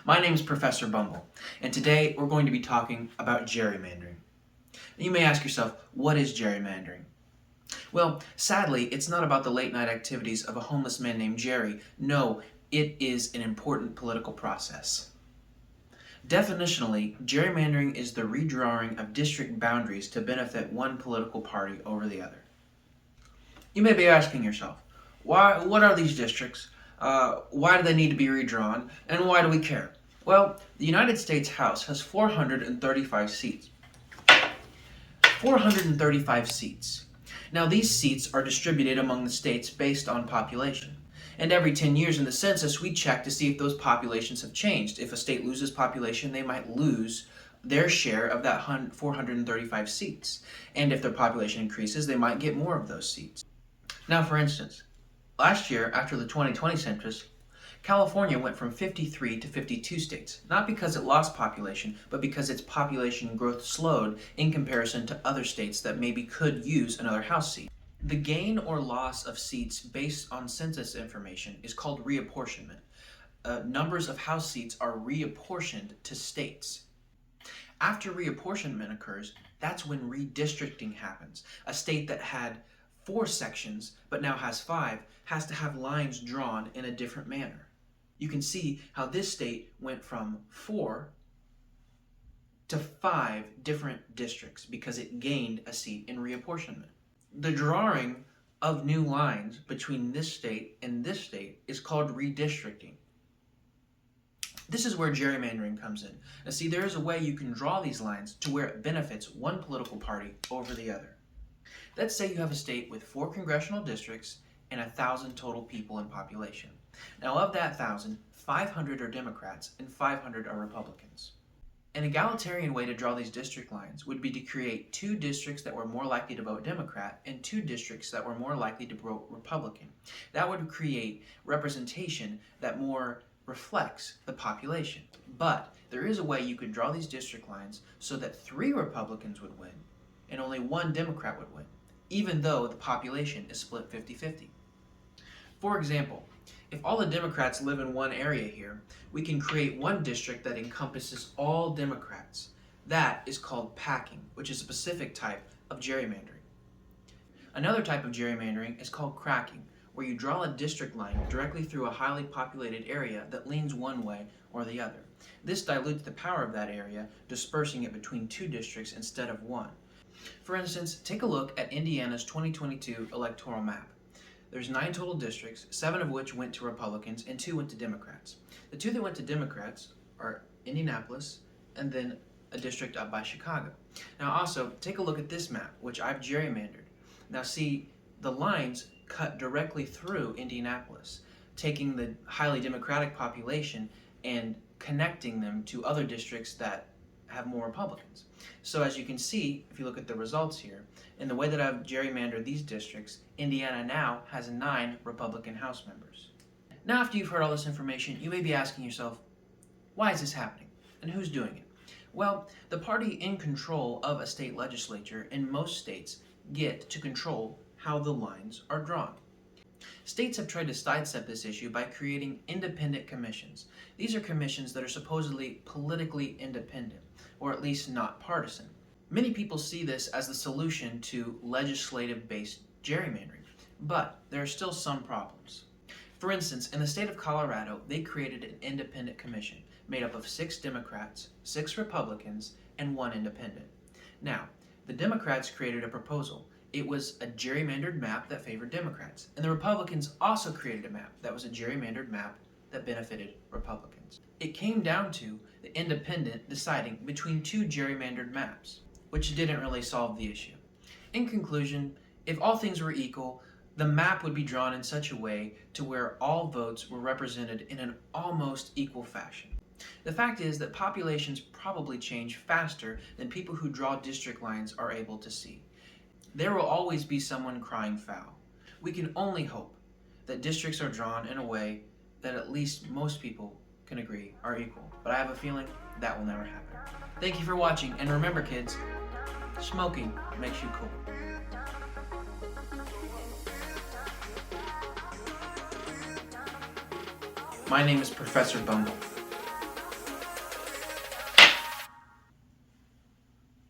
My name is Professor Bumble, and today we're going to be talking about gerrymandering. You may ask yourself, what is gerrymandering? Well, sadly, it's not about the late night activities of a homeless man named Jerry. No, it is an important political process. Definitionally, gerrymandering is the redrawing of district boundaries to benefit one political party over the other. You may be asking yourself, what are these districts? Why do they need to be redrawn? And why do we care? Well, the United States House has 435 seats. 435 seats. Now, these seats are distributed among the states based on population. And every 10 years in the census, we check to see if those populations have changed. If a state loses population, they might lose their share of that 435 seats. And if their population increases, they might get more of those seats. Now, for instance, last year, after the 2020 census, California went from 53 to 52 states, not because it lost population, but because its population growth slowed in comparison to other states that maybe could use another House seat. The gain or loss of seats based on census information is called reapportionment. Numbers of House seats are reapportioned to states. After reapportionment occurs, that's when redistricting happens. A state that had 4 sections but now has 5 has to have lines drawn in a different manner. You can see how this state went from 4 to 5 different districts because it gained a seat in reapportionment. The drawing of new lines between this state and this state is called redistricting. This is where gerrymandering comes in. Now see, there is a way you can draw these lines to where it benefits one political party over the other. Let's say you have a state with 4 congressional districts and 1,000 total people in population. Now of that 1,000, 500 are Democrats and 500 are Republicans. An egalitarian way to draw these district lines would be to create 2 districts that were more likely to vote Democrat and 2 districts that were more likely to vote Republican. That would create representation that more reflects the population. But there is a way you could draw these district lines so that 3 Republicans would win and only 1 Democrat would win, even though the population is split 50-50. For example, if all the Democrats live in one area here, we can create one district that encompasses all Democrats. That is called packing, which is a specific type of gerrymandering. Another type of gerrymandering is called cracking, where you draw a district line directly through a highly populated area that leans one way or the other. This dilutes the power of that area, dispersing it between 2 districts instead of 1. For instance, take a look at Indiana's 2022 electoral map. There's 9 total districts, 7 of which went to Republicans and 2 went to Democrats. The 2 that went to Democrats are Indianapolis and then a district up by Chicago. Now also, take a look at this map, which I've gerrymandered. Now see, the lines cut directly through Indianapolis, taking the highly Democratic population and connecting them to other districts that have more Republicans. So as you can see, if you look at the results here, in the way that I've gerrymandered these districts, Indiana now has 9 Republican House members. Now after you've heard all this information, you may be asking yourself, why is this happening? And who's doing it? Well, the party in control of a state legislature in most states get to control how the lines are drawn. States have tried to sidestep this issue by creating independent commissions. These are commissions that are supposedly politically independent, or at least not partisan. Many people see this as the solution to legislative-based gerrymandering, but there are still some problems. For instance, in the state of Colorado, they created an independent commission made up of 6 Democrats, 6 Republicans, and 1 independent. Now, the Democrats created a proposal. It was a gerrymandered map that favored Democrats, and the Republicans also created a map that was a gerrymandered map that benefited Republicans. It came down to the independent deciding between 2 gerrymandered maps, which didn't really solve the issue. In conclusion, if all things were equal, the map would be drawn in such a way to where all votes were represented in an almost equal fashion. The fact is that populations probably change faster than people who draw district lines are able to see. There will always be someone crying foul. We can only hope that districts are drawn in a way that at least most people can agree are equal. But I have a feeling that will never happen. Thank you for watching, and remember kids, smoking makes you cool. My name is Professor Bumble.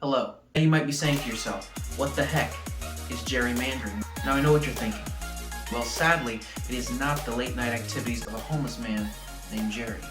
Hello. Now you might be saying to yourself, what the heck is gerrymandering? Now I know what you're thinking. Well, sadly, it is not the late night activities of a homeless man named Jerry.